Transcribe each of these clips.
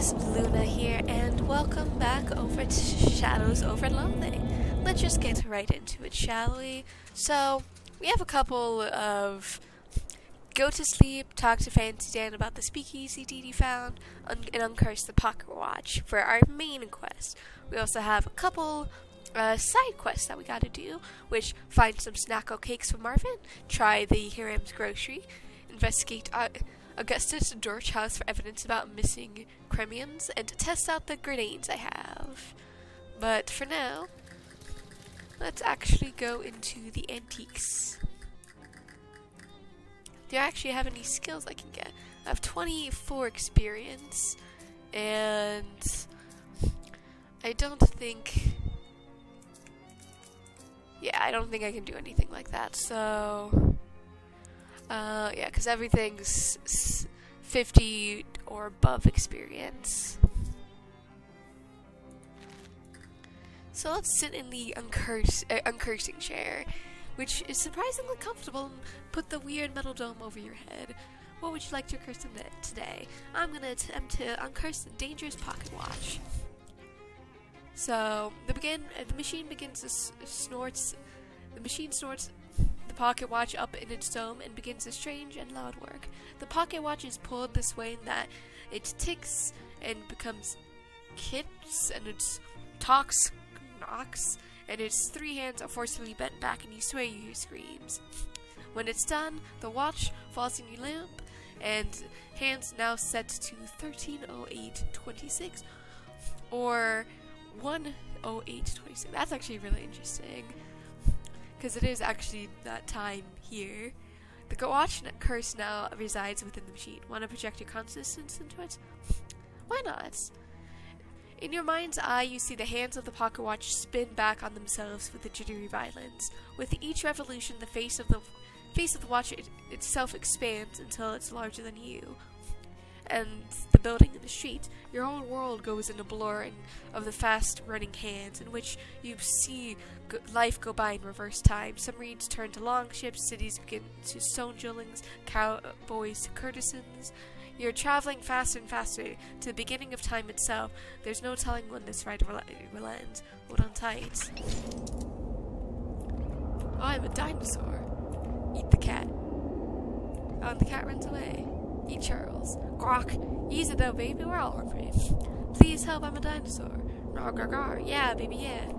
guys, Luna here, and welcome back over to Shadows over Loathing. Let's just get right into it, shall we? So, we have a couple of go to sleep, talk to Fancy Dan about the speakeasy Dee found, and uncurse the pocket watch for our main quest. We also have a couple side quests that we gotta do, which find some snacko cakes for Marvin, try the Hiram's grocery, investigate Augustus Dorch house for evidence about missing Cremians, and to test out the grenades I have. But for now, let's actually go into the antiques. Do I actually have any skills I can get? I have 24 experience, and I don't think I can do anything like that, so yeah, because everything's 50 or above experience. So let's sit in the uncursing chair, which is surprisingly comfortable, and put the weird metal dome over your head. What would you like to curse today? I'm going to attempt to uncurse the dangerous pocket watch. So, the machine begins to snorts the pocket watch up in its dome and begins a strange and loud work. The pocket watch is pulled this way that it ticks and becomes kits, and it talks, knocks, and its three hands are forcibly bent back, and you swear you hear screams. When it's done, the watch falls in your lap, and hands now set to 13:08:26 or 1:08:26. That's actually really interesting, because it is actually that time here. The watch curse now resides within the machine. Want to project your consciousness into it? Why not? In your mind's eye, you see the hands of the pocket watch spin back on themselves with a jittery violence. With each revolution, the face of the watch itself expands until it's larger than you and the building in the street. Your whole world goes in a blur of the fast-running hands, in which you see life go by in reverse time. Submarines turn to longships, cities begin to stone-drillings, cowboys to courtesans. You're traveling faster and faster to the beginning of time itself. There's no telling when this ride will end. Hold on tight. Oh, I'm a dinosaur. Eat the cat. Oh, and the cat runs away. Eat Charles. Grok. Easy though, baby. We're all hungry. Please help, I'm a dinosaur. Rawr, gar, gar. Yeah, baby, yeah.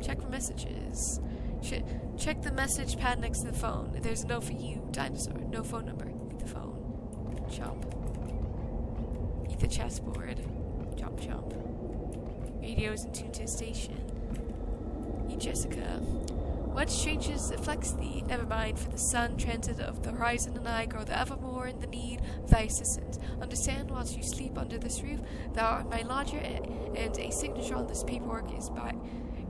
Check for messages. Check the message pad next to the phone. There's a note for you, dinosaur. No phone number. Eat the phone. Chomp. Eat the chessboard. Chomp, chomp. Radio's in tune to the station. Eat Jessica. What strangeness afflicts thee? Never mind, for the sun, transit of the horizon, and I grow evermore in the need of thy assistance. Understand, whilst you sleep under this roof, thou art my lodger, and a signature on this paperwork is by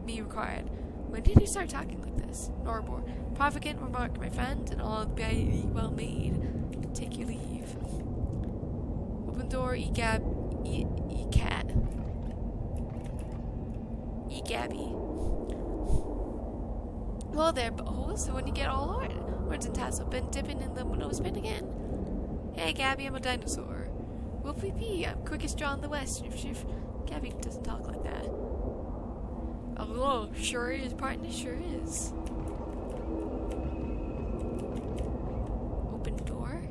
me required. When did you start talking like this? Norbor. Provocant remark, my friend, and all be well made. Take your leave. Open door, cat. Gabby. Well there, boys, so when you get all horns and tassel, been dipping in the nose bin again. Hey, Gabby, I'm a dinosaur. Whoopie pee, I'm quickest draw in the west. Gabby doesn't talk like that. Oh, sure is, partner, sure is. Open door?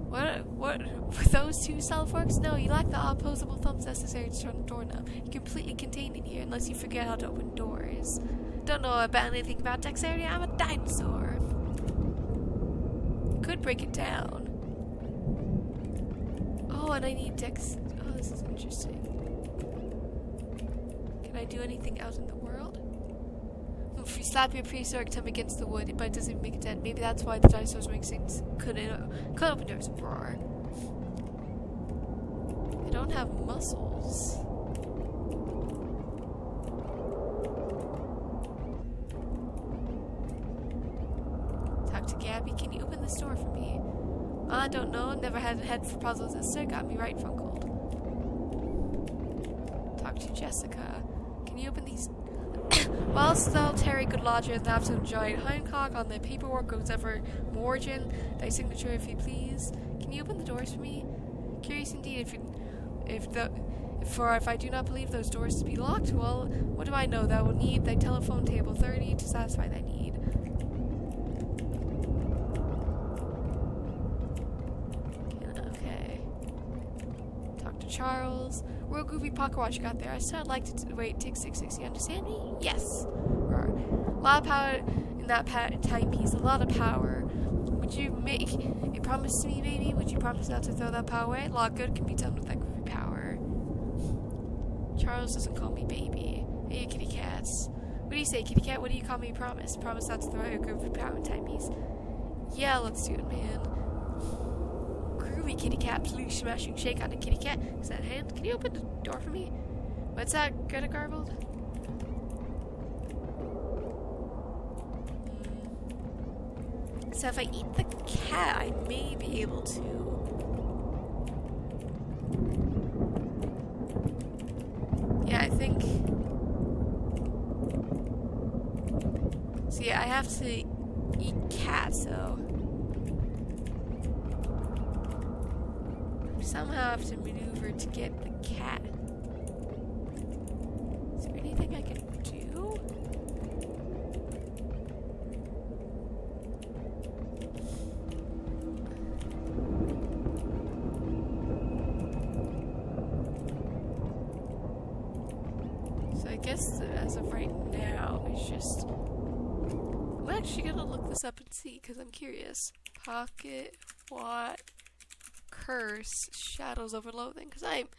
What, were those two self-works? No, you lack the opposable thumbs necessary to turn the door knob. You're completely contained in here unless you forget how to open doors. Don't know about anything about dexterity, I'm a dinosaur. Could break it down. Oh, and I need dex. Oh, this is interesting. Can I do anything out in the world? If you slap your prehistoric thumb against the wood, but it doesn't even make a dent. Maybe that's why the dinosaurs make things could open doors and roar. I don't have muscles. Talk to Gabby. Can you open this door for me? I don't know. Never had a head for puzzles. Sister got me right funkled. Talk to Jessica. Can you open these? While solitary good lodger and absolute giant hindcock on the paperwork goes ever margin, thy signature if you please. Can Can you open the doors for me? Curious indeed. If I do not believe those doors to be locked, well, what do I know? That I will need thy telephone table 30 to satisfy thy need. Okay. Talk to Charles. Real goofy pocket watch you got there. I said I'd like to wait. Take 660. Understand me? Yes. A lot of power in that timepiece. A lot of power. Would you make a promise to me, baby? Would you promise not to throw that power away? A lot of good can be done with that goofy power. Charles doesn't call me baby. Hey, kitty cats. What do you say, kitty cat? What do you call me? Promise. Promise not to throw your goofy power in timepiece. Yeah, let's do it, man. Groovy kitty cat, please smashing shake on a kitty cat. Is that a hand? Can you open the door for me? What's that? Greta garbled? So if I eat the cat, I may be able to. Yeah, I think. So yeah, I have to eat cat, so. Somehow I have to maneuver to get the cat. Is there anything I can do? So I guess as of right now, it's just... I'm actually gonna look this up and see, because I'm curious. Pocket what? Curse Shadows over Loathing, because I'm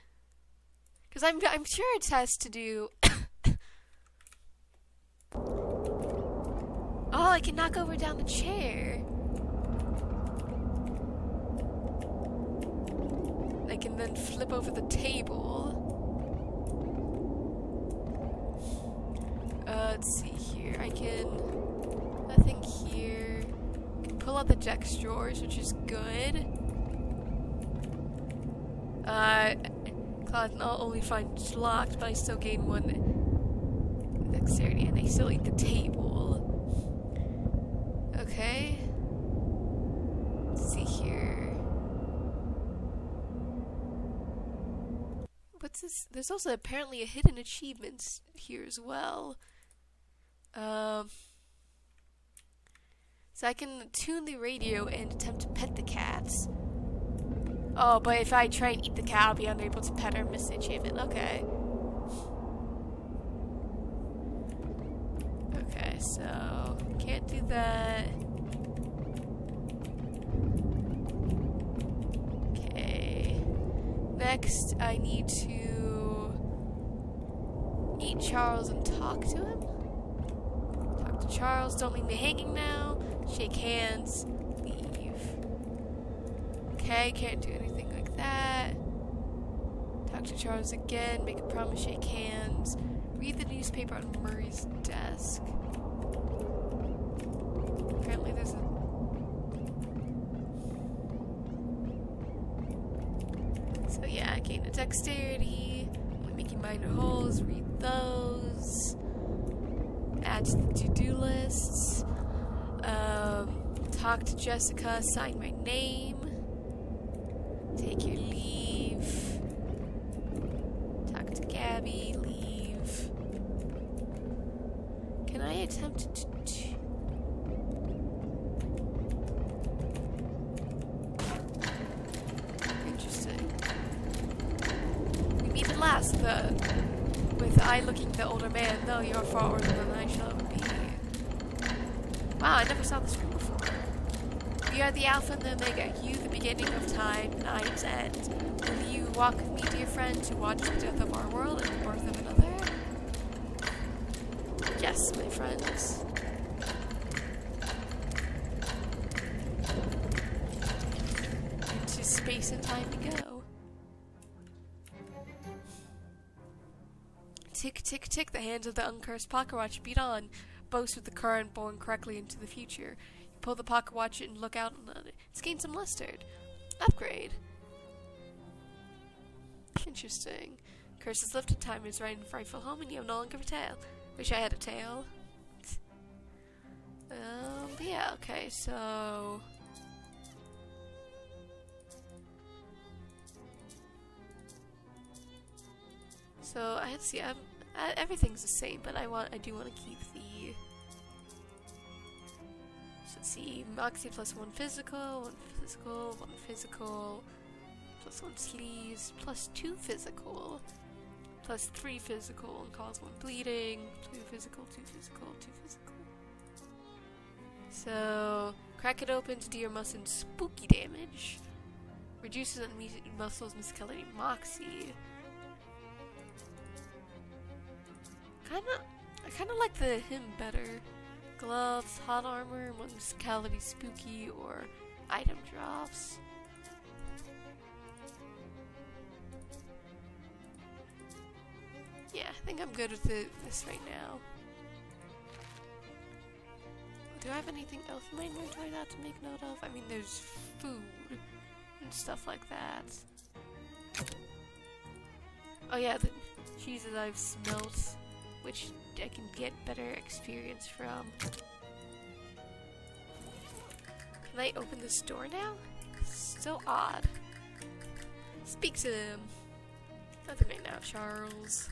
sure it has to do. Oh, I can knock over down the chair. I can then flip over the table. Let's see here. I can nothing here. I can pull out the desk drawers, which is good. Closet not only finds locked, but I still gain 1 dexterity, and I still eat the table. Okay. Let's see here. What's this? There's also apparently a hidden achievement here as well. So I can tune the radio and attempt to pet the cats. Oh, but if I try and eat the cat, I'll be unable to pet or miss the achievement. Okay. Okay, so can't do that. Okay. Next, I need to eat Charles and talk to him. Talk to Charles. Don't leave me hanging now. Shake hands. Okay, can't do anything like that. Talk to Charles again, make a promise, shake hands. Read the newspaper on Murray's desk. Apparently there's a... So yeah, gain a dexterity. Only making minor holes, read those. Add to the to-do lists. Talk to Jessica, sign my name. Take your leave. Talk to Gabby, leave. Can I attempt to... Interesting. We meet at last, with I looking the older man, though you are far older than I shall be. Wow, I never saw this room before. We are the Alpha and the Omega, you the beginning of time, and I its end. Will you walk with me, dear friend, to watch the death of our world and the birth of another? Yes, my friends. Into space and time to go. Tick, tick, tick, the hands of the uncursed pocket watch beat on. Boast with the current born correctly into the future. Pull the pocket watch and look out on it. It's gained some luster. Upgrade. Interesting. Curse is lifted, time is right in frightful home, and you have no longer a tail. Wish I had a tail. But yeah, okay, so... So I see. Everything's the same, but I do want to keep the. So let's see. Moxie plus 1 physical, 1 physical, 1 physical, plus 1 sleaze, plus 2 physical, plus 3 physical, and cause 1 bleeding, 2 physical, 2 physical, 2 physical. So crack it open to deal muscle spooky damage. Reduces enemy muscles muscularity Moxie. I kinda like the him better. Gloves, hot armor, musicality spooky, or item drops. Yeah, I think I'm good with this right now. Do I have anything else in my inventory not to make note of? I mean, there's food and stuff like that. Oh yeah, the cheeses I've smelt, which I can get better experience from. Can I open this door now? So odd. Speak to him. Nothing right now, Charles.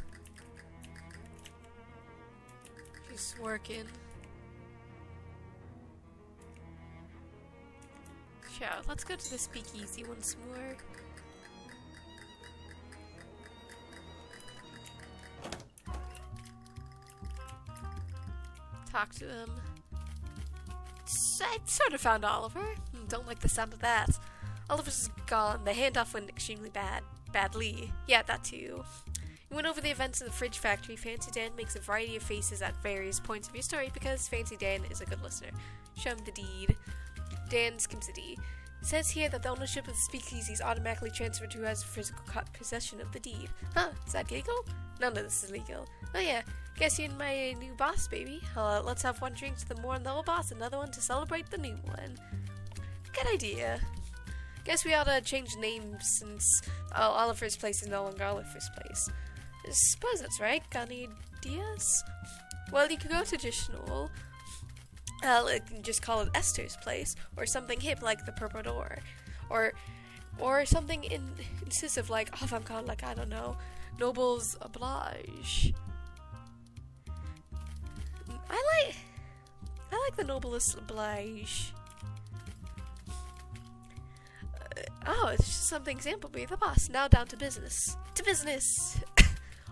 She's working. Ciao. Let's go to the speakeasy once more. Talk to him. I sort of found Oliver. Don't like the sound of that. Oliver's gone. The handoff went extremely badly. Yeah, that too. You went over the events in the fridge factory. Fancy Dan makes a variety of faces at various points of your story because Fancy Dan is a good listener. Show him the deed. Dan skims the deed. It says here that the ownership of the speakeasy is automatically transferred to who has physical possession of the deed. Huh, is that legal? None of this is legal. Oh yeah, guess you're my new boss, baby. Let's have one drink to the more noble boss, another one to celebrate the new one. Good idea. Guess we ought to change names since Oliver's place is no longer Oliver's place. I suppose that's right. Got any ideas? Well, you could go traditional. Just call it Esther's place, or something hip like the Purple Door, or something incisive like avant-garde, like I don't know, Nobles Oblige. I like the Nobles Oblige. It's just something example. Be the boss. Now down to business. To business.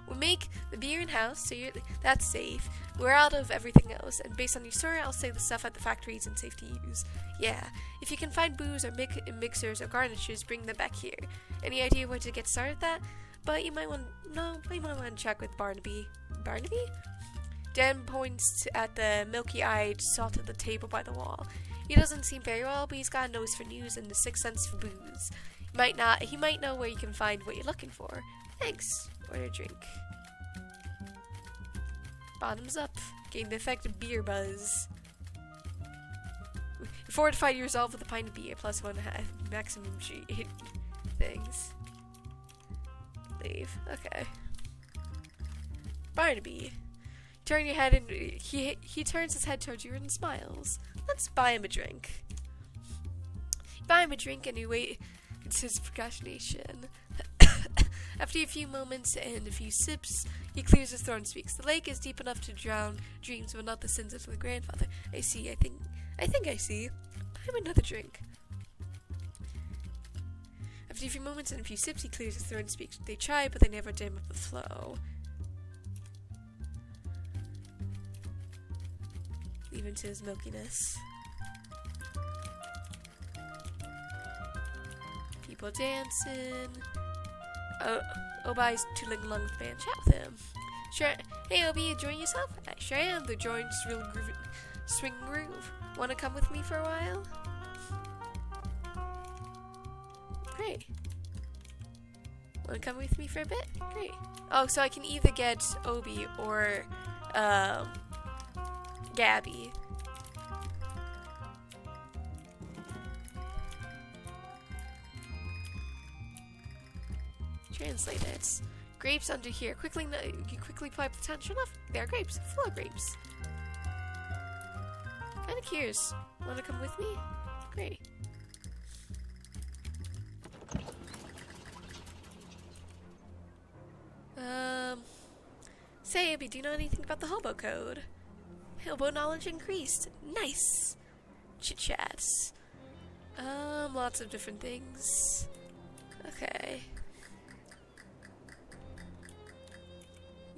We make the beer in-house, so that's safe. We're out of everything else, and based on your story, I'll say the stuff at the factory isn't safe to use. Yeah, if you can find booze or mixers or garnishes, bring them back here. Any idea where to get started with that? But you might want to check with Barnaby. Barnaby? Dan points at the milky-eyed salt at the table by the wall. He doesn't seem very well, but he's got a nose for news and a sixth sense for booze. He might know where you can find what you're looking for. Thanks. Order a drink. Bottoms up. Gain the effect of beer buzz. Fortify your resolve with a pint of beer plus 1 maximum things. Leave. Okay. Barnaby. Turn your head and he turns his head towards you and smiles. Let's buy him a drink. Buy him a drink and you wait. It's his procrastination. After a few moments and a few sips, he clears his throat and speaks. The lake is deep enough to drown dreams, but not the sins of the grandfather. I see. I think I see. Buy him another drink. After a few moments and a few sips, he clears his throat and speaks. They try, but they never dam up the flow. Leave him to his milkiness. People dancing. Obi's tootling along with the band. Chat with him. Sure. Hey, Obi, enjoying yourself? I sure am. The joint's real swing groove. Wanna come with me for a while? Great. Wanna come with me for a bit? Great. Oh, so I can either get Obi or Gabby. Translate it. Grapes under here. You quickly apply potential enough. There are grapes. Full of grapes. Kinda curious. Wanna come with me? Great. Say, Abby, do you know anything about the hobo code? Hobo knowledge increased. Nice. Chit-chats. Lots of different things. Okay.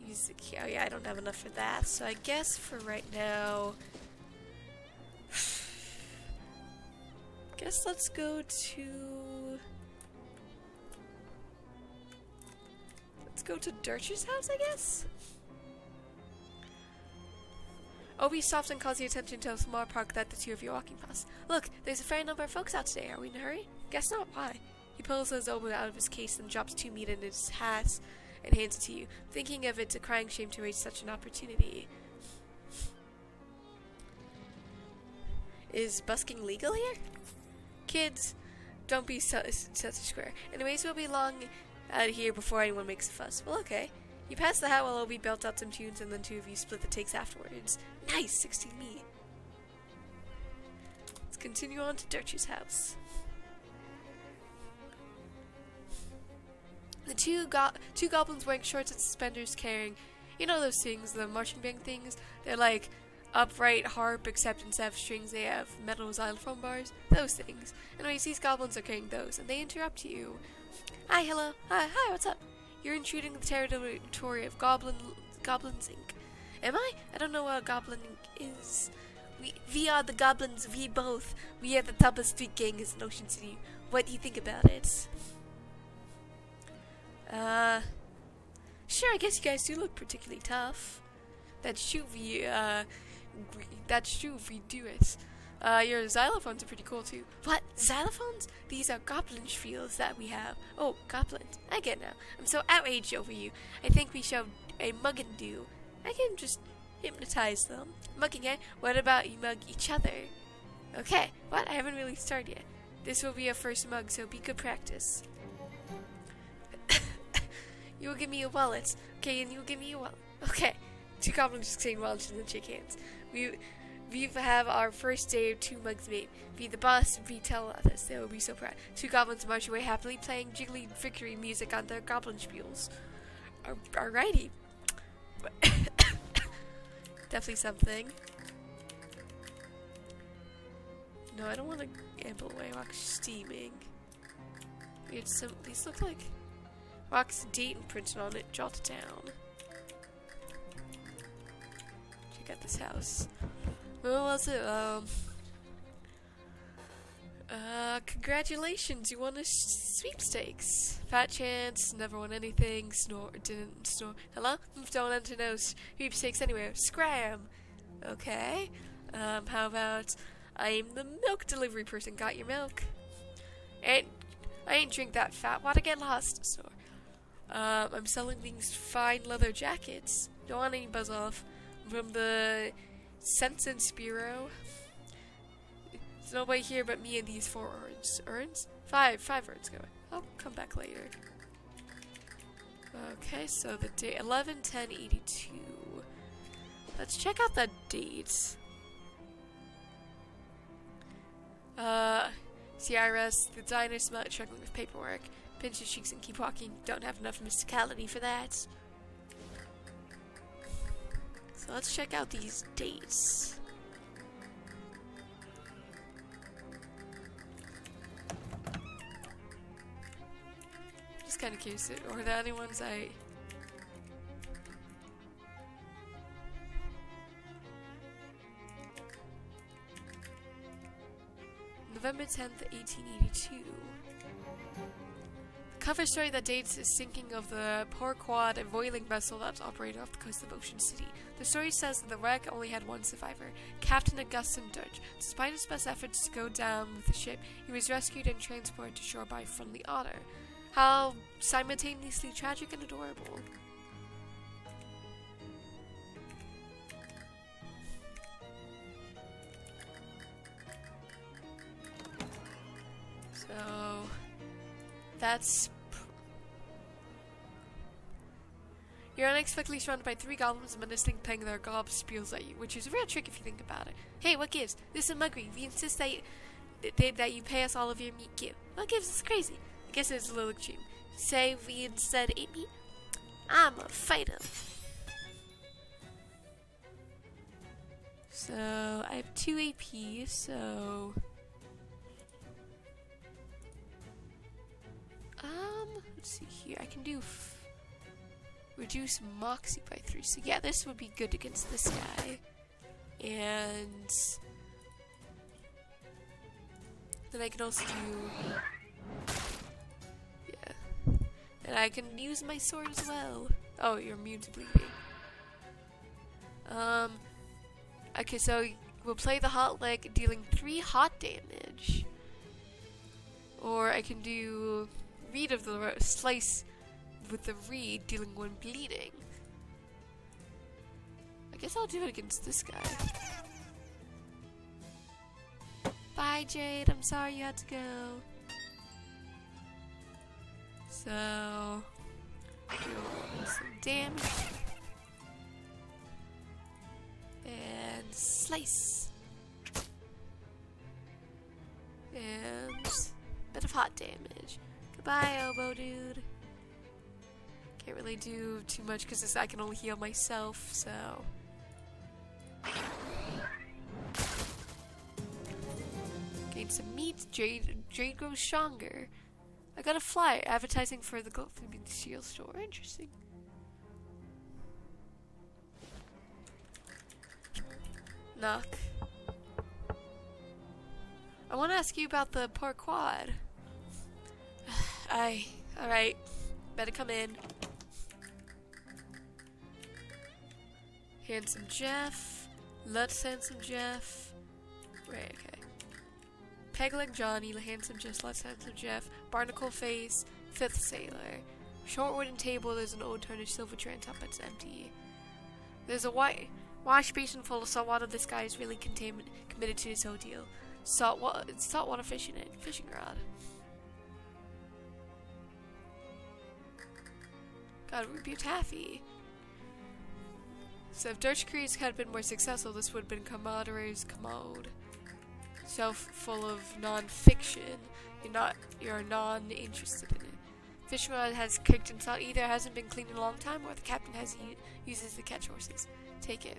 Use the key. Oh yeah, I don't have enough for that, so I guess for right now... guess let's go to... let's go to Dirch's house, I guess? Obi stops and calls the attention to a small park that the two of you are walking past. Look, there's a fair number of folks out today. Are we in a hurry? Guess not. Why? He pulls his oboe out of his case and drops 2 meat in his hat and hands it to you. Thinking of it's a crying shame to waste such an opportunity. Is busking legal here? Kids, don't be such a square. Anyways, we'll be long out of here before anyone makes a fuss. Well, okay. You pass the hat while Obi belts out some tunes, and then 2 of you split the takes afterwards. Nice, 16 me. Let's continue on to Dirch's house. The two goblins wearing shorts and suspenders carrying, you know those things, the marching band things? They're like upright harp, except instead of strings they have metal xylophone bars. Those things. Anyways, these goblins are carrying those, and they interrupt you. Hi, hello. Hi, what's up? You're intruding the territory of Goblins Inc. Am I? I don't know what Goblin Inc. is. We are the Goblins, we both. We are the toughest street gangers in Ocean City. What do you think about it? Sure, I guess you guys do look particularly tough. That's true if we do it. Your xylophones are pretty cool too. What? Xylophones? These are goblin spiels that we have. Oh, goblins. I get it now. I'm so outraged over you. I think we shall a mug and do. I can just hypnotize them. Mugging, eh? What about you mug each other? Okay. What? I haven't really started yet. This will be a first mug, so be good practice. You will give me a wallet. Okay, and you will give me a wallet. Okay. 2 goblins exchange wallets and then shake hands. We have our first day of 2 mugs made. Be the boss, we tell others. They will be so proud. 2 goblins march away happily, playing jiggly victory music on their goblin spiels. Alrighty. Definitely something. No, I don't want to gamble away while steaming. These look like wax date and printed on it. Jot it down. Check out this house. What was it? Congratulations, you won a sweepstakes. Fat chance, never won anything, didn't snore. Hello? Don't enter no sweepstakes anywhere. Scram! Okay. How about, I'm the milk delivery person, got your milk. I ain't drink that fat water, get lost. So, I'm selling these fine leather jackets. Don't want any buzz off. From the Census Bureau. There's nobody here but me and these 4 urns. Urns? 5 urns going. I'll come back later. Okay, so the date 11/10/82. Let's check out the dates. CRS, the diner smell struggling with paperwork. Pinch his cheeks and keep walking. Don't have enough mysticality for that. So let's check out these dates. Just kind of curious, or the other ones November 10th, 1882. The cover story that dates is sinking of the Poor Quad, a whaling vessel that's operated off the coast of Ocean City. The story says that the wreck only had one survivor, Captain Augustin Dirch. Despite his best efforts to go down with the ship, he was rescued and transported to shore by a friendly otter. How simultaneously tragic and adorable. So, that's... You're unexpectedly surrounded by 3 goblins menacing playing their gob spiels at you, which is a real trick if you think about it. Hey, what gives? This is Muggery. We insist that you pay us all of your meat gift. What gives? It's crazy. I guess it's a little extreme. Say we instead ate meat? I'm a fighter. So I have 2 AP, so let's see here. I can do reduce Moxie by 3. So yeah, this would be good against this guy. And then I can also do, yeah, and I can use my sword as well. Oh, you're immune to bleeding. Okay, so we'll play the hot leg, dealing 3 hot damage. Or I can do reed of the slice with the reed, dealing 1 bleeding. I guess I'll do it against this guy. Bye, Jade. I'm sorry you had to go. So, do some damage. And slice. And a bit of hot damage. Goodbye, Oboe Dude. Can't really do too much because I can only heal myself, so. Gain some meat. Jade grows stronger. I got a flyer advertising for the Golden Shield store. Interesting. Knock. I want to ask you about the poor quad. Alright. Better come in. Handsome Jeff. Let's Handsome Jeff. Right, okay. Pegleg Johnny, Handsome Jeff, Let's Handsome Jeff. Barnacle Face, Fifth Sailor. Short wooden table, there's an old tarnished silver tray on top that's empty. There's a wash basin full of salt water. This guy is really committed to his ordeal. Saltwater fishing rod. God, root beer taffy. So if Dirge Crease had been more successful, this would have been Camaraderie's commode. Shelf full of non-fiction. You're non-interested in it. Fishing rod has kicked in salt. Either hasn't been cleaned in a long time, or the captain has uses to catch horses. Take it.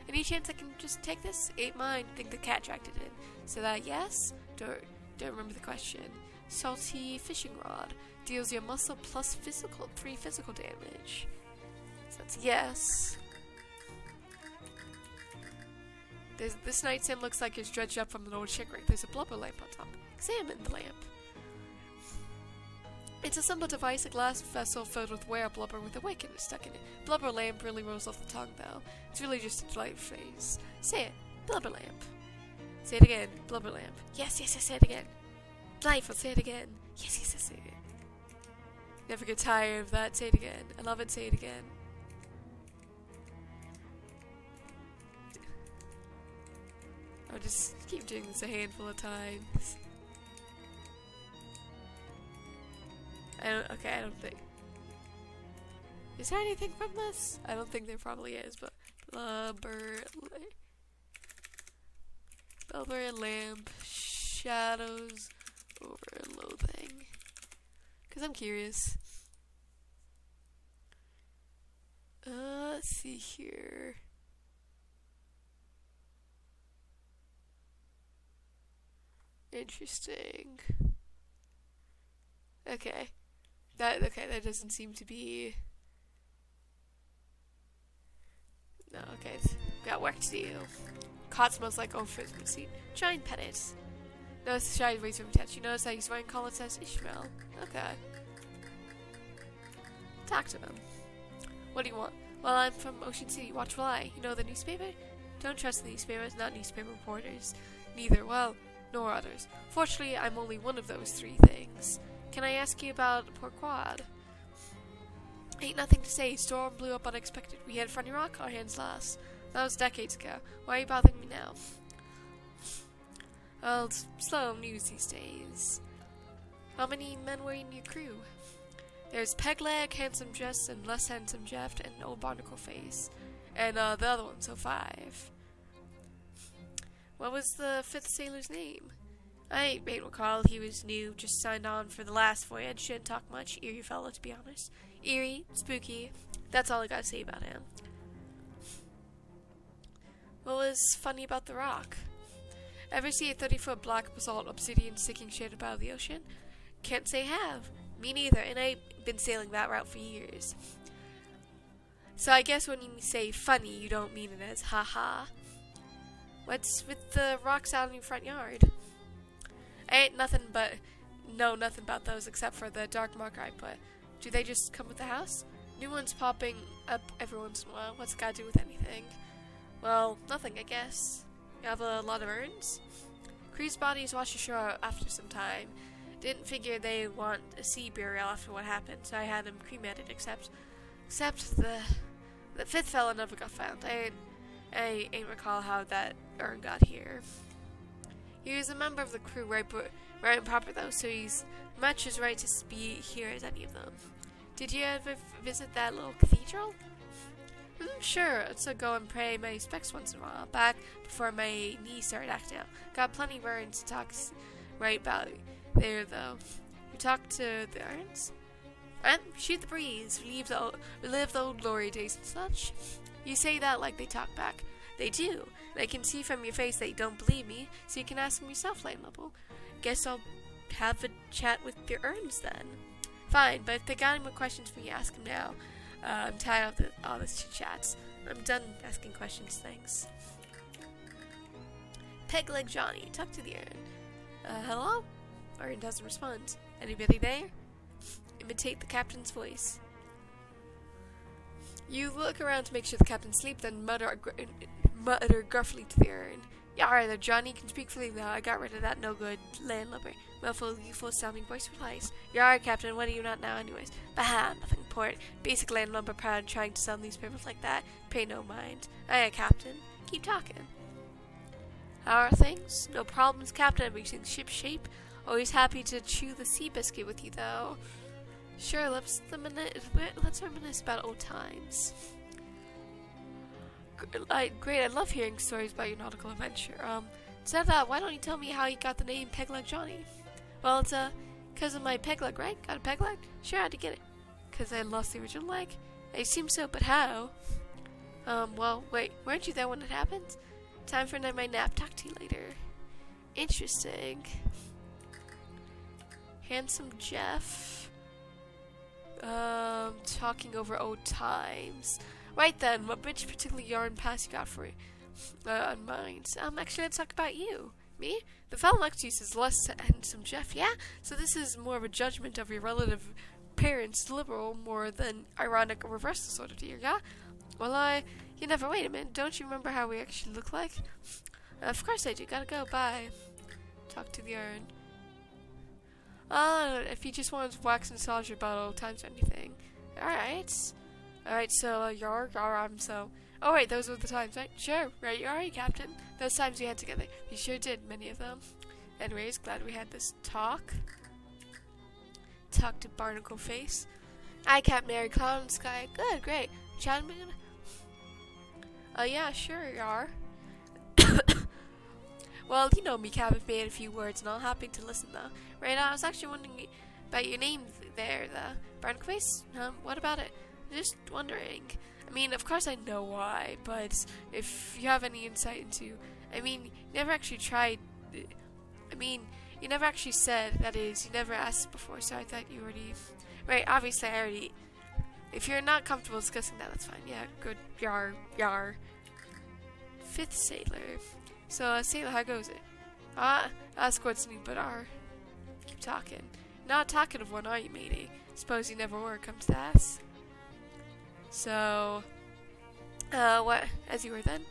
Any chance I can just take this? Ain't mine. Think the cat dragged it in. So that yes? Don't remember the question. Salty fishing rod. Deals your muscle plus 3 physical damage. So that's yes. This nightstand looks like it's dredged up from an old shipwreck. There's a blubber lamp on top. Examine the lamp. It's a simple device, a glass vessel filled with whale blubber with a wick in it stuck in it. Blubber lamp really rolls off the tongue though. It's really just a delightful phrase. Say it. Blubber lamp. Say it again. Blubber lamp. Yes, say it again. Delightful. Say it again. Yes, say it. Never get tired of that. Say it again. I love it. Say it again. I'll just keep doing this a handful of times. I don't think. Is there anything from this? I don't think there probably is, but blubber and lamp, shadows over loathing. Cause I'm curious. Let's see here. Interesting. Okay. That doesn't seem to be. No, okay. Got work to do. Cot smells like old frozen seed. Try and pet it. Notice the shiny waves from touch. You notice that he's wearing collar says Ishmael. Okay. Talk to him. What do you want? Well, I'm from Ocean City. Watch while I. You know the newspaper? Don't trust the newspapers, not newspaper reporters. Neither. Well, nor others. Fortunately, I'm only one of those 3 things. Can I ask you about poor quad? Ain't nothing to say. Storm blew up unexpected. We had funny rock our hands last. That was decades ago. Why are you bothering me now? Well, it's slow news these days. How many men were in your crew? There's Pegleg, Handsome Jess, and Less Handsome Jeff, and Old Barnacle Face. And the other one, so 5. What was the 5th sailor's name? I ain't recall. He was new, just signed on for the last voyage. Shouldn't talk much. Eerie fella, to be honest. Eerie, spooky. That's all I gotta say about him. What was funny about the rock? Ever see a 30-foot black basalt obsidian sticking straight out of the ocean? Can't say have. Me neither, and I've been sailing that route for years. So I guess when you say funny, you don't mean it as haha. What's with the rocks out in your front yard? I ain't nothing about those except for the dark marker I put. Do they just come with the house? New ones popping up every once in a while. What's it got to do with anything? Well, nothing, I guess. You have a lot of urns? Cree's bodies wash ashore after some time. Didn't figure they want a sea burial after what happened, so I had them cremated, except the fifth fella never got found. I ain't recall how that urn got here. He was a member of the crew right and proper though, so he's much as right to be here as any of them. Did you ever visit that little cathedral? Sure, let's go and pray my specs once in a while. Back before my knee started acting out. Got plenty of urns to talk right about there though. You talk to the urns? Shoot the breeze, relive the old glory days and such. You say that like they talk back. They do. And I can see from your face that you don't believe me, so you can ask them yourself, Landlubble. Guess I'll have a chat with your urns then. Fine, but if they got any more questions for me, ask them now. I'm tired of all this chit-chats. I'm done asking questions, thanks. Pegleg Johnny, talk to the urn. Hello? Urn doesn't respond. Anybody there? Imitate the captain's voice. You look around to make sure the captain's asleep, then mutter gruffly to the urn. Yar there, Johnny, can speak freely now. I got rid of that no-good landlubber. Muffled, youthful-sounding voice replies. Yar, Captain, what are you not now anyways? Bah, nothing important. Basic landlubber proud trying to sell newspapers like that. Pay no mind. Aye, Captain. Keep talking. How are things? No problems, Captain. Everything's ship-shape. Always happy to chew the sea biscuit with you, though. Sure, let's reminisce about old times. Great, I love hearing stories about your nautical adventure. Instead of that, why don't you tell me how you got the name Pegleg Johnny? Well, it's, 'cause of my peg leg, right? Got a peg leg? Sure, how'd you get it? 'Cause I lost the original leg? I assume so, but how? Well, wait, weren't you there when it happened? Time for my nap. Talk to you later. Interesting. Handsome Jeff. Talking over old times. Right then, what rich particular yarn pass you got for on mine? Actually, let's talk about you. Me? The fellow next to you says less handsome Jeff, yeah? So this is more of a judgment of your relative parents' liberal, more than ironic or reversal sort of deal, yeah? Well, you never, wait a minute, don't you remember how we actually look like? Of course I do, gotta go, bye. Talk to the urn. If you just wanted to wax nostalgia about old times or anything. Alright, so, yar, so... Oh, wait, those were the times, right? Sure, right, you alright, Captain. Those times we had together. We sure did, many of them. Anyways, glad we had this talk. Talk to Barnacle Face. I Captain Mary Cloud in the Sky. Good, great. Chatting? Yeah, sure, yar. Well, you know me, Cap, I've made a few words, and I'm happy to listen, though. Right, I was actually wondering about your name there, the Barnacle Face. What about it? Just wondering. I mean, of course I know why, but if you have any insight into... I mean, you never actually tried... you never actually said, that is, you never asked before, so I thought you already... Right, obviously I already... If you're not comfortable discussing that, that's fine. Yeah, good. Yar. Fifth sailor. So, sailor, how goes it? Ask what's new, but keep talking. Not talkative one, are you, matey? Suppose you never were, come to that. So, what, as you were then?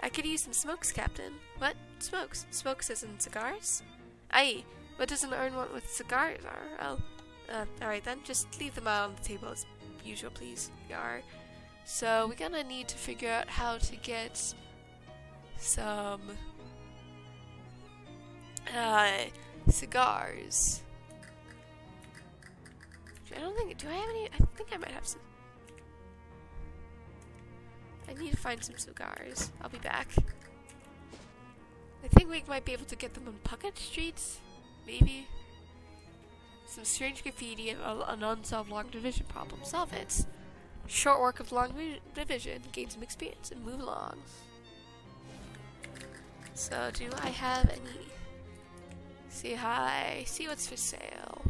I could use some smokes, Captain. What? Smokes? Smokes as in cigars? Aye, what does an urn want with cigars? Alright then, just leave them out on the table as usual, please. Yar. So, we're gonna need to figure out how to get some, cigars. Do I have any? I think I might have some. I need to find some cigars. I'll be back. I think we might be able to get them on Puckett Streets. Maybe. Some strange graffiti and an unsolved long division problem. Solve it. Short work of long division. Gain some experience and move along. So, do I have any? See hi. See what's for sale.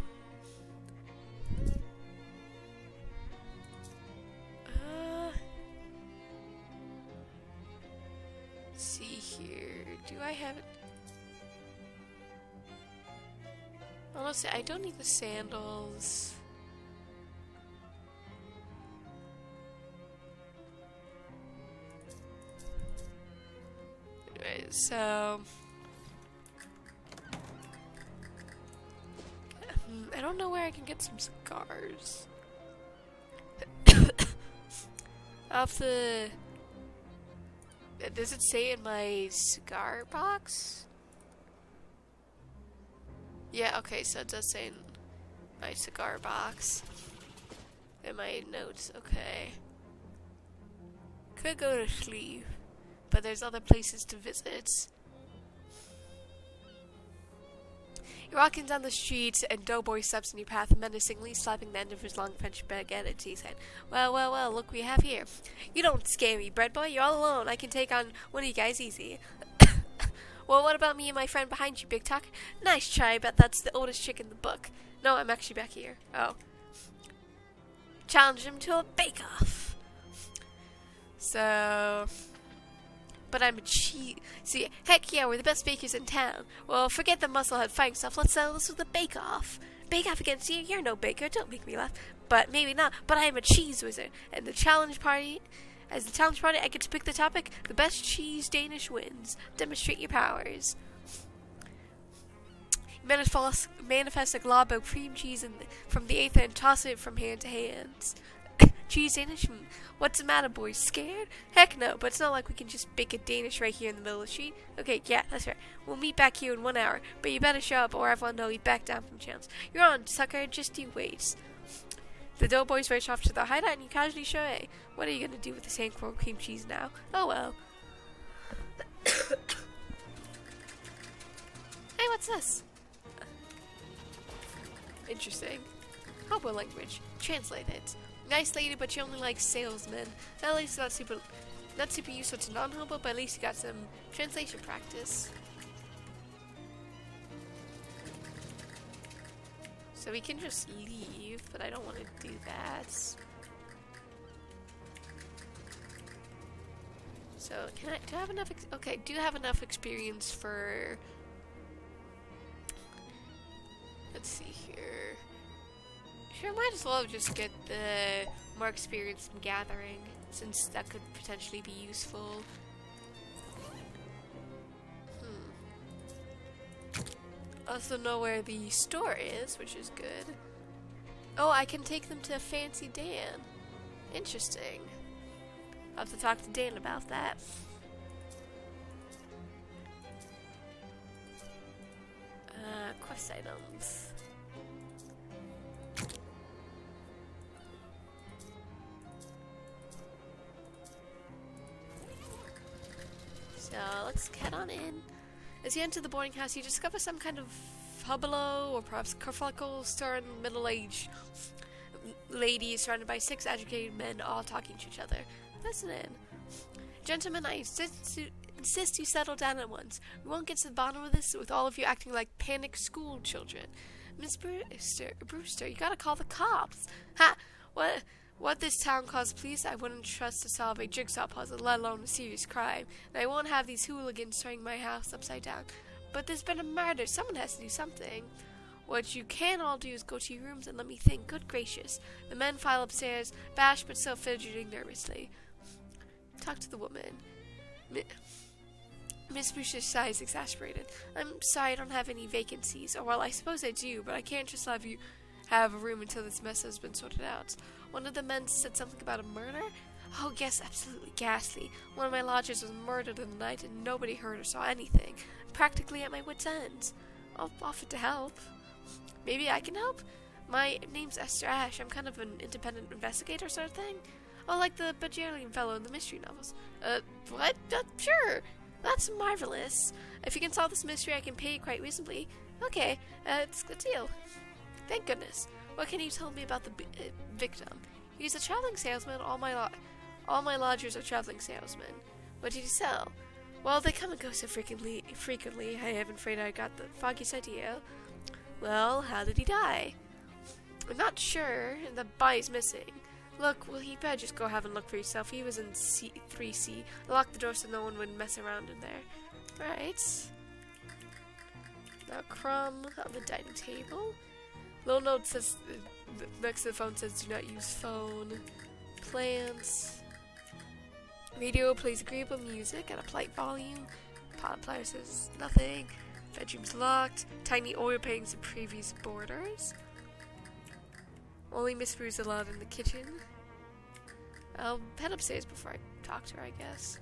See here. Do I have it? Honestly, I don't need the sandals. Anyways, so I don't know where I can get some cigars. Off the... Does it say in my cigar box? Yeah, okay, so it does say in my cigar box. In my notes, okay. Could go to sleep, but there's other places to visit. You're walking down the street, and Doughboy steps in your path menacingly, slapping the end of his long French baguette into his hand. Well, well, well, look what we have here. You don't scare me, bread boy. You're all alone. I can take on one of you guys easy. Well, what about me and my friend behind you, Big Talk? Nice try. I bet that's the oldest chick in the book. No, I'm actually back here. Oh. Challenge him to a bake-off. So... But I'm a cheat. See, heck yeah, we're the best bakers in town. Well, forget the musclehead fighting stuff. Let's settle this with a bake-off. Bake-off against you? You're no baker. Don't make me laugh. But maybe not. But I am a cheese wizard. And the challenge party... As the challenge party, I get to pick the topic. The best cheese Danish wins. Demonstrate your powers. Manifest a glob of cream cheese from the aether and toss it from hand to hand. Cheese Danish? What's the matter, boys? Scared? Heck no, but it's not like we can just bake a Danish right here in the middle of the street. Okay, yeah, that's right. We'll meet back here in 1 hour, but you better show up or everyone know you back down from chance. You're on, sucker. Just you wait. The Doughboys race off to their hideout and you casually show A. What are you going to do with the sand-coral cream cheese now? Oh well. Hey, what's this? Interesting. Hobo language. Translate it. Nice lady, but she only likes salesmen. That lady's not super useful to non-hobo, but at least you got some translation practice. So we can just leave, but I don't want to do that. So do I have enough? Okay, do you have enough experience for? Let's see here. Sure, might as well just get the more experience in gathering, since that could potentially be useful. Also know where the store is, which is good. Oh, I can take them to Fancy Dan. Interesting. I'll have to talk to Dan about that. Quest items. So let's head on in. As you enter the boarding house, you discover some kind of hubbub or perhaps kerfuffle stirring middle-aged lady surrounded by 6 educated men all talking to each other. Listen in. Gentlemen, I insist you settle down at once. We won't get to the bottom of this with all of you acting like panicked school children. Miss Brewster, you gotta call the cops. Ha! What this town calls police, I wouldn't trust to solve a jigsaw puzzle, let alone a serious crime. And I won't have these hooligans turning my house upside down. But there's been a murder. Someone has to do something. What you can all do is go to your rooms and let me think. Good gracious. The men file upstairs, bashed but still fidgeting nervously. Talk to the woman. Miss Brewster's sighs exasperated. I'm sorry I don't have any vacancies. Or, well, I suppose I do, but I can't just have you have a room until this mess has been sorted out. One of the men said something about a murder? Oh, yes, absolutely ghastly. One of my lodgers was murdered in the night and nobody heard or saw anything. I'm practically at my wit's end. I'll offer to help. Maybe I can help? My name's Esther Ash. I'm kind of an independent investigator sort of thing. Oh, like the Bajarian fellow in the mystery novels. What? Sure. That's marvelous. If you can solve this mystery, I can pay you quite reasonably. Okay, it's a good deal. Thank goodness. What can you tell me about the victim? He's a traveling salesman. All my lodgers are traveling salesmen. What did he sell? Well, they come and go so frequently, I am afraid I got the foggiest idea. Well, how did he die? I'm not sure, and the body's missing. Look, well, you better just go have a look for yourself. He was in 3C. I locked the door so no one would mess around in there. Alright. Now, crumb on the dining table. Little note says, next to the phone says, do not use phone. Plants. Radio plays agreeable music at a polite volume. Pod player says nothing. Bedroom's locked. Tiny oil paintings of previous boarders. Only Miss Rue's allowed in the kitchen. I'll head upstairs before I talk to her, I guess.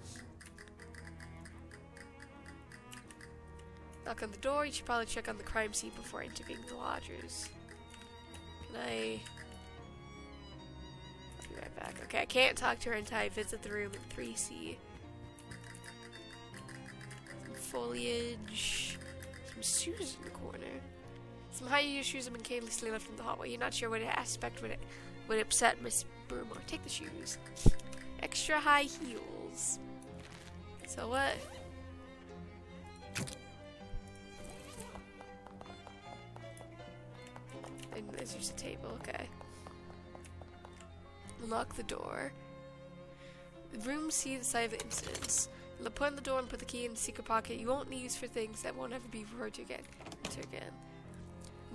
Knock on the door. You should probably check on the crime scene before interviewing the lodgers. Can I... I'll be right back. Okay, I can't talk to her until I visit the room in 3C. Some foliage. Some shoes in the corner. Some high-heel shoes have been carelessly left in the hallway. You're not sure what aspect would upset Miss Burmore. Take the shoes. Extra high heels. So what? And there's just a table. Okay. Unlock the door. The room see the side of the incidents. You'll put in the door and put the key in the secret pocket. You won't need use for things that won't ever be referred to again.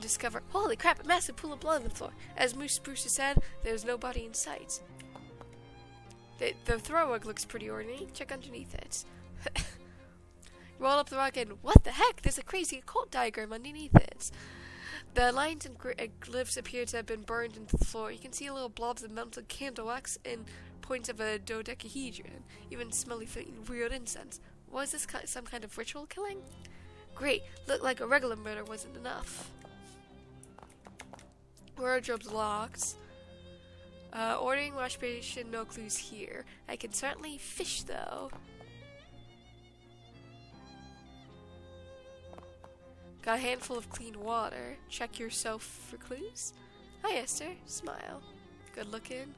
Discover, holy crap, a massive pool of blood on the floor. As Moose Brewster said, there was no body in sight. The throw rug looks pretty ordinary. Check underneath it. Roll up the rug and, what the heck? There's a crazy occult diagram underneath it. The lines and glyphs appear to have been burned into the floor. You can see little blobs of melted candle wax and points of a dodecahedron. Even smelly weird incense. Was this some kind of ritual killing? Great. Looked like a regular murder wasn't enough. Wardrobe's locked. Ordering wash basin, no clues here. I can certainly fish though. Got a handful of clean water. Check yourself for clues. Hi Esther. Smile. Good looking.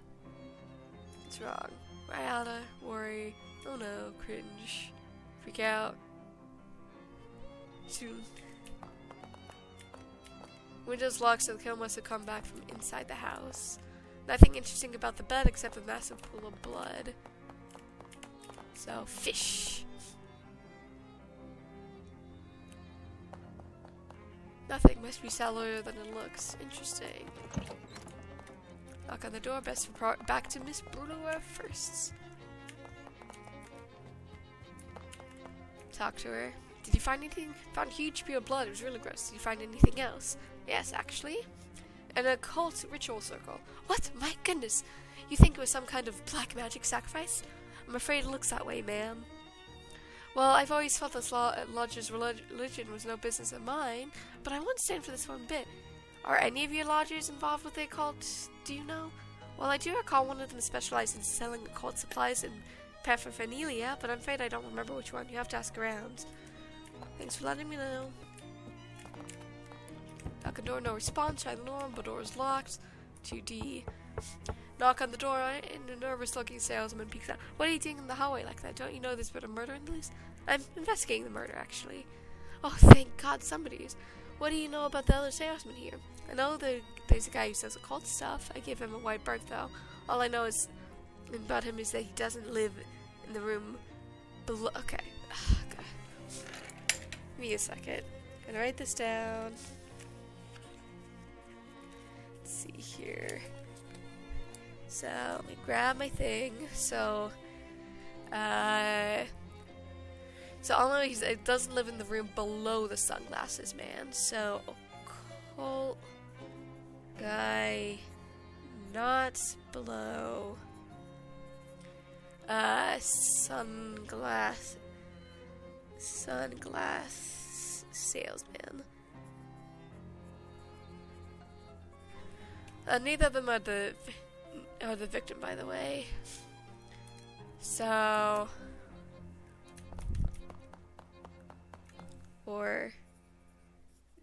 What's wrong? Rihanna. Worry. Oh no. Cringe. Freak out. Soon. Windows locked, so the kill must have come back from inside the house. Nothing interesting about the bed except a massive pool of blood. So, fish. Nothing. Must be sallower than it looks. Interesting. Knock on the door. Best report back to Miss Brewer first. Talk to her. Did you find anything? Found a huge spear of blood. It was really gross. Did you find anything else? Yes, actually. An occult ritual circle. What? My goodness. You think it was some kind of black magic sacrifice? I'm afraid it looks that way, ma'am. Well, I've always felt this lodger's religion was no business of mine, but I won't stand for this one bit. Are any of your lodgers involved with the occult? Do you know? Well, I do recall one of them specialized in selling occult supplies and paraphernalia, but I'm afraid I don't remember which one. You have to ask around. Thanks for letting me know. Knock on the door, no response. Try the norm, but door is locked. 2D. Knock on the door, and a nervous-looking salesman peeks out. What are you doing in the hallway like that? Don't you know there's been a murder in the news? I'm investigating the murder, actually. Oh, thank God somebody is. What do you know about the other salesman here? I know there's a guy who sells occult stuff. I give him a white berth, though. All I know is about him is that he doesn't live in the room below. Okay. God. Give me a second. Gonna write this down. Let's see here. So, let me grab my thing. So all I know is it doesn't live in the room below the sunglasses man. So, occult guy, not below. Sunglass salesman. Neither of them are the victim, by the way. So, or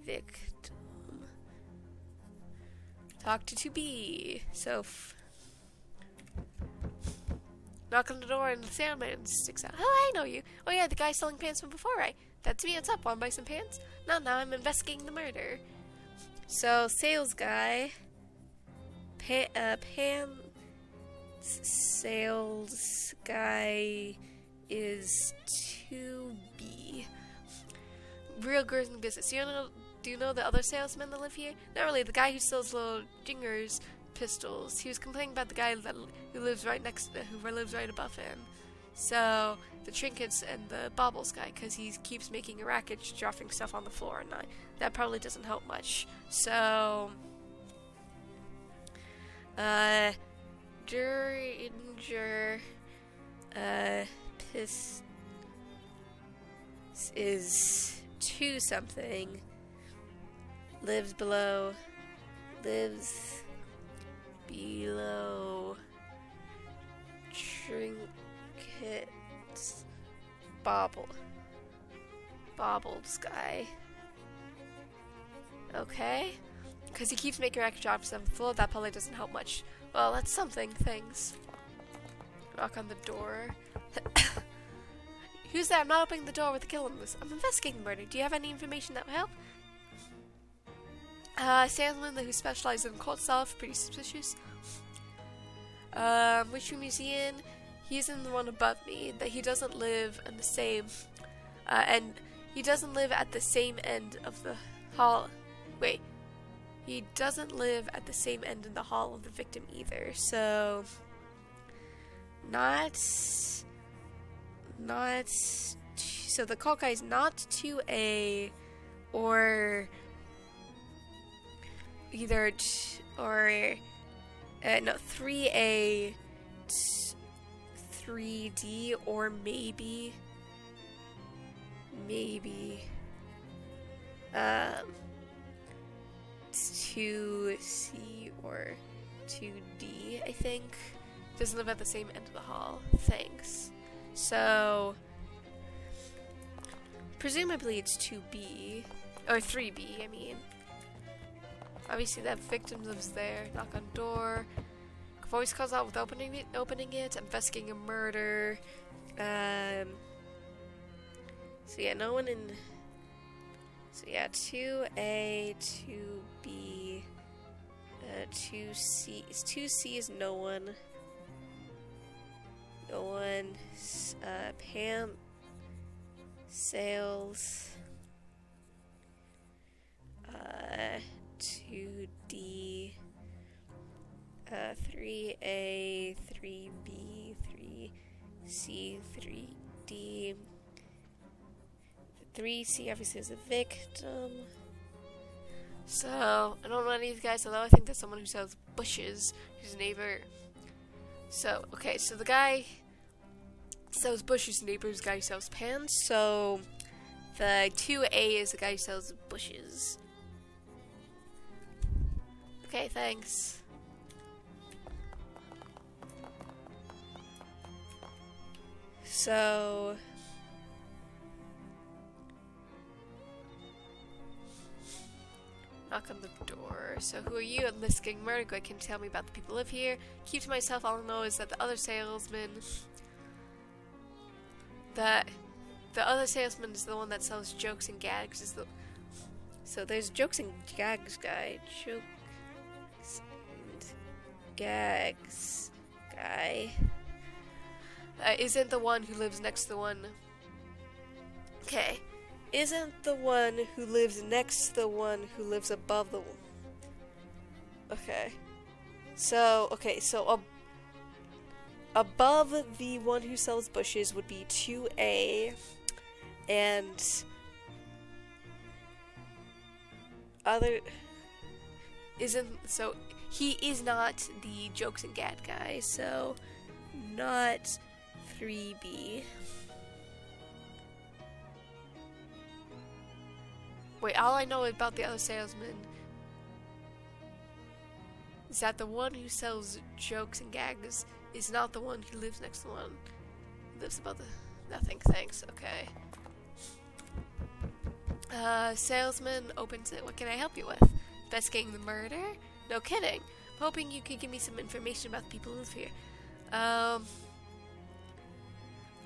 victim. Talk to 2B. So, Knock on the door and the salesman sticks out. Oh, I know you. Oh yeah, the guy selling pants from before, right? That's me. What's up? Want to buy some pants? No, I'm investigating the murder. So, sales guy. Pants sales guy is 2B. Real girls in business. Do you know the other salesmen that live here? Not really. The guy who sells little jingers pistols. He was complaining about the guy who lives right above him. So the trinkets and the baubles guy, because he keeps making a racket, dropping stuff on the floor, and that probably doesn't help much. So, Duringer, Piss is 2 something. Lives below trinkets baubles guy. Okay, because he keeps making racket drops on the floor. That probably doesn't help much. Well, that's something. Thanks. Knock on the door. Who's there? I'm not opening the door with the killing list. I'm investigating the murder. Do you have any information that will help? Salesman who specializes in cold stuff, pretty suspicious. Which room is he in? He's in the one above me. That he doesn't live in the same, and he doesn't live at the same end of the hall. Wait, he doesn't live at the same end in the hall of the victim either. So, so the call guy is not 2A or either no 3A, 3D, or maybe 2C or 2D, I think. Doesn't live at the same end of the hall. Thanks. So, presumably it's 2B, or 3B, I mean. Obviously that victim lives there. Knock on door. Voice calls out with opening it. Investigating a murder. So yeah, no one in. So yeah, 2A, 2B, 2C. 2C is no one. No one. Pam. Sales. 2D. 3A, 3B, 3C, 3D. 3C obviously is a victim. So, I don't know any of these guys, although I think there's someone who sells bushes, who's a neighbor. So, okay, so the guy sells bushes, neighbor's guy sells pants, so the 2A is the guy who sells bushes. Okay, thanks. So, knock on the door. So, who are you? I'm investigating murder. Go ahead, can you tell me about the people who live here? Keep to myself. All I know is that the other salesman is the one that sells jokes and gags. So there's jokes and gags guy. Jokes and gags guy. Isn't the one who lives next to the one. Okay. Isn't the one who lives next to the one who lives above the one. Okay. So, above the one who sells bushes would be 2A, and he is not the jokes and gag guy, so not 3B. Wait, all I know about the other salesman is that the one who sells jokes and gags is not the one who lives next to the one who lives above the... Nothing, thanks, okay. Salesman opens it. What can I help you with? Investigating the murder? No kidding. I'm hoping you could give me some information about the people who live here.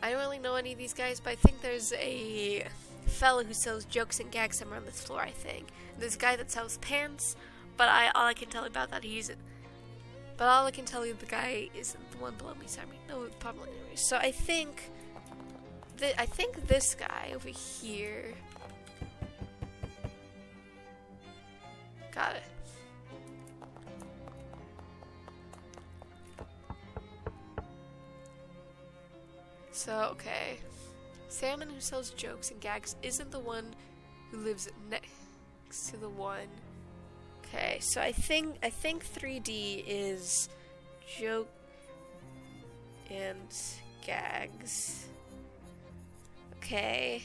I don't really know any of these guys, but I think there's a fella who sells jokes and gags somewhere on this floor, I think. There's a guy that sells pants, but all I can tell you about that but all I can tell you, the guy isn't the one below me, so I mean, no problem anyway. So I think this guy over here. Got it. So, okay. Salmon who sells jokes and gags isn't the one who lives next to the one. Okay, so I think 3D is joke and gags. Okay.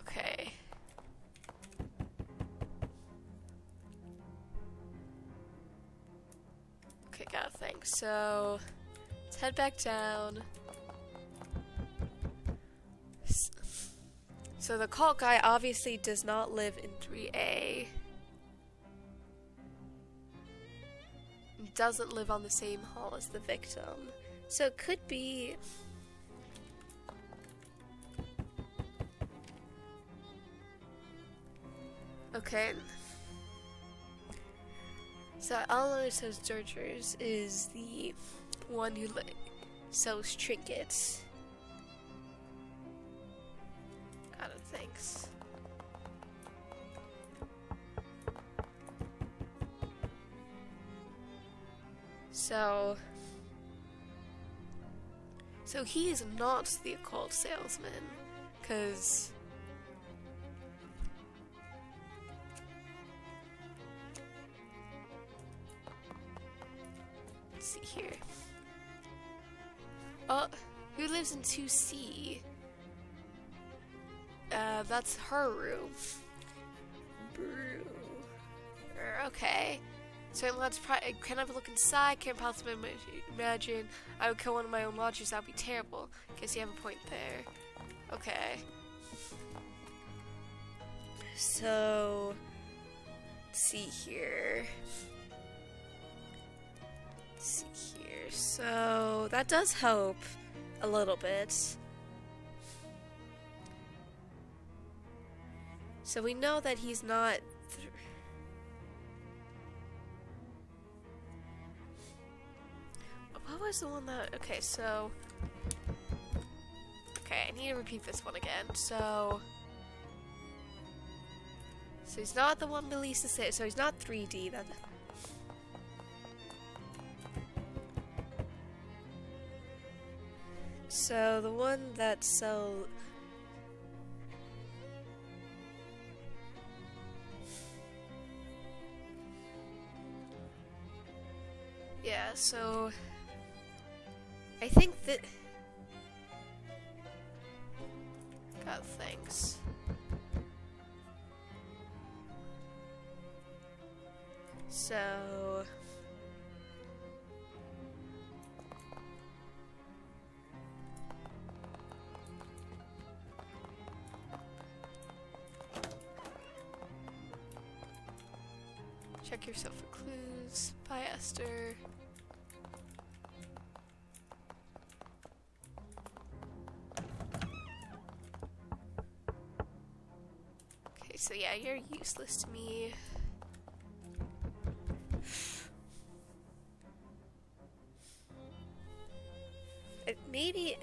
Okay. Okay, got a thing. So, let's head back down. So the cult guy obviously does not live in 3A. Doesn't live on the same hall as the victim. So it could be... Okay. So Eleanor sells Georgers is the one who sells trinkets. Got it, thanks. So he is not the occult salesman, because let's see here. Oh, who lives in 2C? That's her room. Brew. Okay. So let's can I have a look inside? Can't possibly imagine I would kill one of my own lodgers. That would be terrible. Guess you have a point there. Okay. So let's see here. So that does help a little bit. So we know that he's not. What was the one that? Okay, so. Okay, I need to repeat this one again. So he's not the one Melissa said. So he's not 3D. That. So the one that sells. Yeah, so I think that God, thanks. So check yourself for clues. Bye, Esther. Okay, so yeah, you're useless to me. Maybe.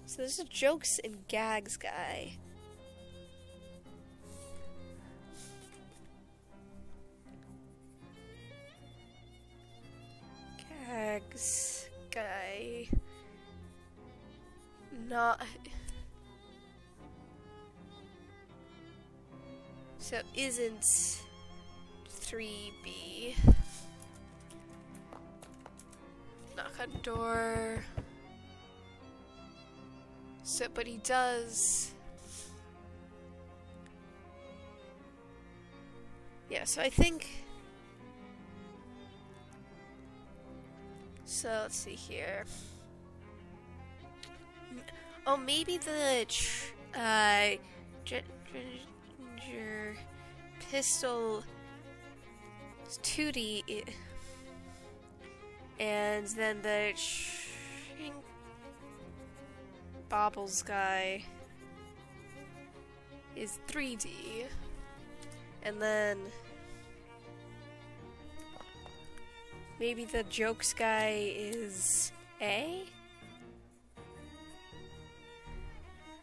So there's a jokes and gags guy. Gags guy. Not. So isn't 3B. Knock on door. So, but he does. Yeah, so I think. So let's see here. Oh, maybe the pistol 2D, and then the Bobbles guy is 3D, and then maybe the Jokes guy is A?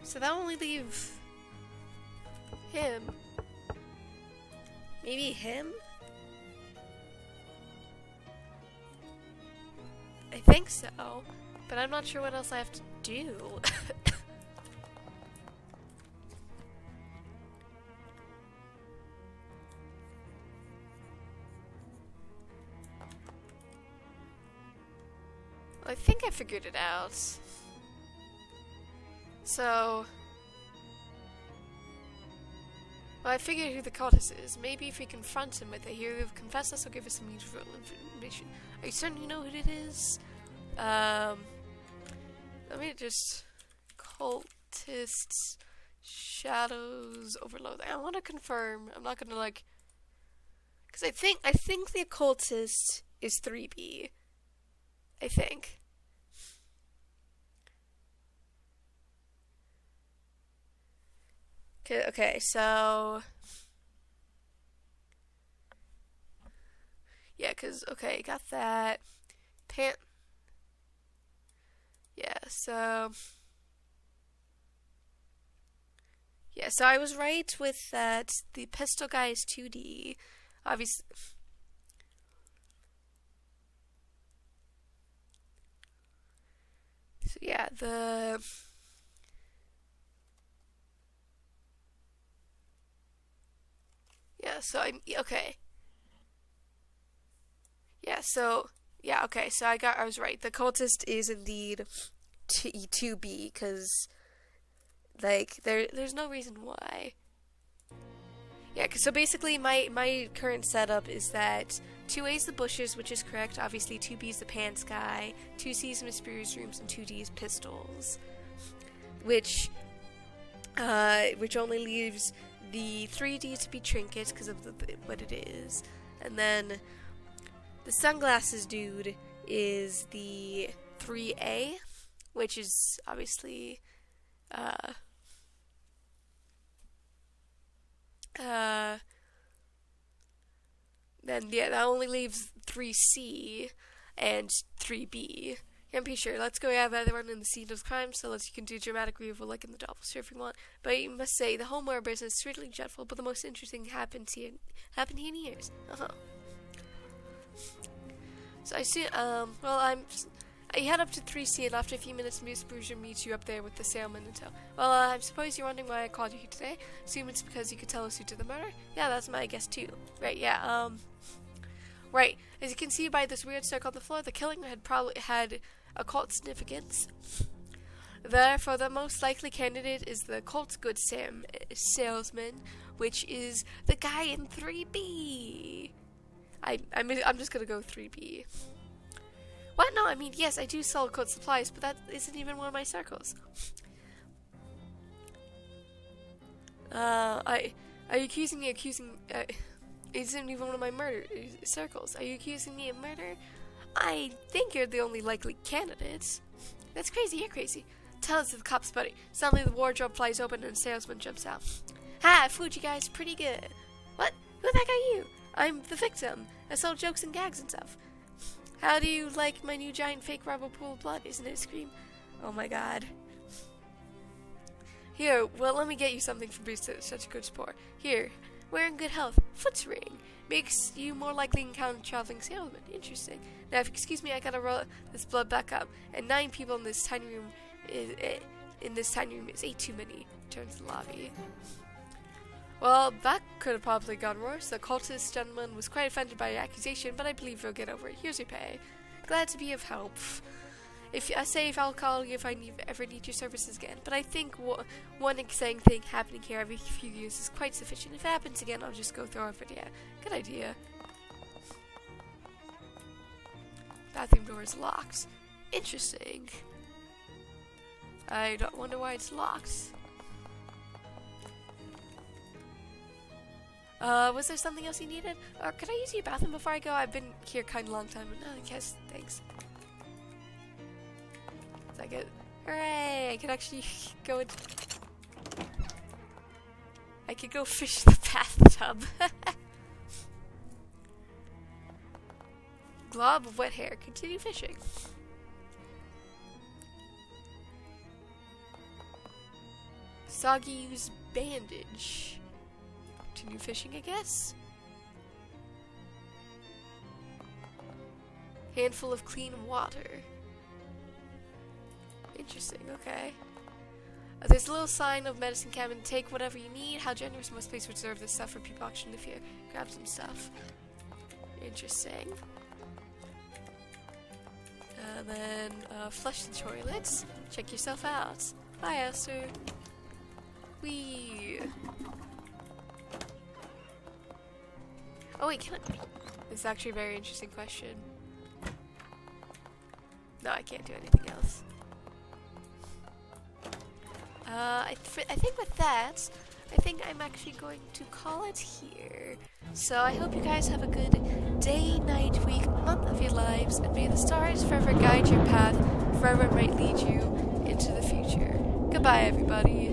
So that only leave him. Maybe him? I think so, but I'm not sure what else I have to do. I think I figured it out. So, well, I figured who the cultist is. Maybe if we confront him with it, he'll confess us or give us some useful information. Are you certain you know who it is? Let me just... Cultists, Shadows, Overload. I want to confirm. I'm not gonna like... Because I think the occultist is 3B. I think. Okay, so... Yeah, okay, got that. Yeah, so... Yeah, so I was right with that. The pistol guy is 2D. Obviously... So yeah, Yeah, so okay. Yeah, so okay, so I was right. The cultist is indeed 2B, because like there's no reason why. Yeah, so basically my current setup is that 2A is the bushes, which is correct. Obviously 2B is the pants guy, 2C is mysterious rooms, and 2D is pistols, which only leaves the 3D to be trinkets because of what it is, and then the sunglasses dude is the 3A, which is obviously then yeah, that only leaves 3C and 3B. Yeah, I'm pretty sure. Let's go have everyone in the scene of crime, so you can do dramatic removal like in the Doppelganger if you want. But you must say, the homeware business is certainly dreadful, but the most interesting happened here in years. So I see, well, I head up to 3C, and after a few minutes, Miss Bruger meets you up there with the salesman in tow. Well, I suppose you're wondering why I called you here today. Assume it's because you could tell us who did the murder? Yeah, that's my guess too. Right, yeah, right. As you can see by this weird circle on the floor, the killing had probably had occult significance. Therefore, the most likely candidate is the cult goods salesman, which is the guy in 3B. I'm just gonna go 3B. What? No, I mean, yes, I do sell occult supplies, but that isn't even one of my circles. Are you accusing me isn't even one of my murder circles. Are you accusing me of murder? I think you're the only likely candidate. That's crazy, you're crazy. Tell us to the cops, buddy. Suddenly the wardrobe flies open and a salesman jumps out. Ha, fooled you guys pretty good. What? Who the heck are you? I'm the victim. I sell jokes and gags and stuff. How do you like my new giant fake rubber pool of blood? Isn't it a scream? Oh my god. Here, well, let me get you something for being such a good sport. Here, we're in good health. Foot's ring. Makes you more likely to encounter traveling salesman. Interesting. Now, if you excuse me, I gotta roll this blood back up. And 9 people in this tiny room is 8 too many. Turns to the lobby. Well, that could have probably gone worse. The cultist gentleman was quite offended by your accusation, but I believe he'll get over it. Here's your pay. Glad to be of help. If I'll call you if I ever need your services again. But I think one exciting thing happening here every few years is quite sufficient. If it happens again, I'll just go throw a video. Good idea. Bathroom door is locked. Interesting. I don't wonder why it's locked. Was there something else you needed? Or could I use your bathroom before I go? I've been here kind of long time. Yes, thanks. Is that good? Hooray! I can actually go and... I could go fish the bathtub. Glob of wet hair. Continue fishing. Soggy's bandage. Continue fishing, I guess. Handful of clean water. Interesting, okay. There's a little sign of medicine cabin. Take whatever you need. How generous must please reserve this stuff for people auction if you grab some stuff. Interesting. And then flush the toilets. Check yourself out. Bye, Esther. Wee. Oh wait, can I? This is actually a very interesting question. No, I can't do anything else. I think with that, I think I'm actually going to call it here. So I hope you guys have a good day, night, week, month of your lives, and may the stars forever guide your path, forever might lead you into the future. Goodbye, everybody.